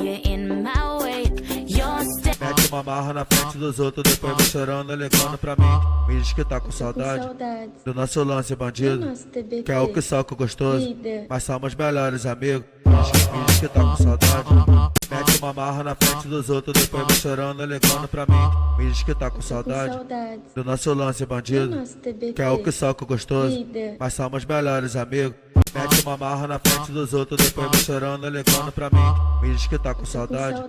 you're in my way. You're Mete uma marra na frente dos outros, depois vai chorando, ligando pra mim. Me diz que tá com saudade do nosso lance bandido, que é o que soca gostoso, mas somos melhores amigos. Me diz que tá com saudade. Mete uma marra na frente dos outros, depois vai chorando, ligando pra mim. Me diz que tá com saudade do nosso lance bandido, que é o que soca gostoso, mas somos melhores amigos. Mete uma marra na frente dos outros, depois vai chorando, ligando pra mim. Me diz que tá com saudade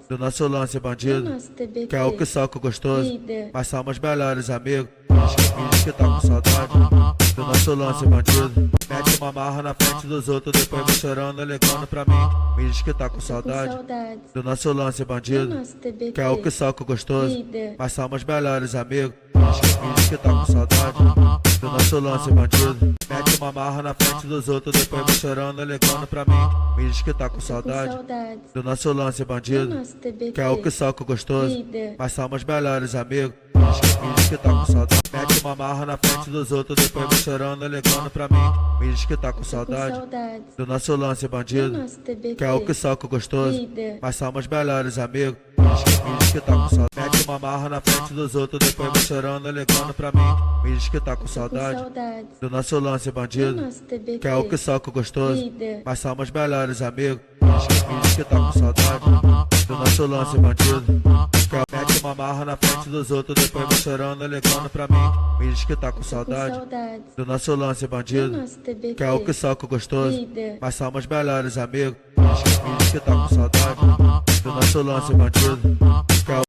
do nosso lance bandido, que é o que soca gostoso, mas somos melhores amigos. Me diz que tá com saudade do nosso lance bandido. Mete uma marra na frente dos outros, depois vai chorando, ligando pra mim. Me diz que tá com saudade do nosso lance bandido, que é o que soca gostoso, mas somos melhores amigos. Me diz que tá com saudade do nosso lance bandido. Mete uma marra na frente dos outros, depois vai chorando, ligando pra mim. Me diz que tá com saudade do nosso lance bandido, que é o que soca gostoso, mas somos melhores amigos. Me diz que tá com saudade. Mete uma marra na frente dos outros, depois vai chorando, ligando pra mim. Me diz que tá com saudade do nosso lance bandido, que é o que soca gostoso, mas somos melhores amigos. Me diz que tá com saudade. Mete uma marra na frente dos outros, depois vai chorando, ligando pra mim. Me diz que tá com saudade do nosso lance bandido, que é o que soca gostoso, mas somos melhores amigos. Me diz que tá com saudade do nosso lance bandido, que é... Mete uma marra na frente dos outros, depois vai chorando, ligando pra mim. Me diz que tá com saudade do nosso lance bandido, que é o que soca gostoso, mas somos melhores amigos. Me diz que tá com saudade do nosso lance bandido, que é o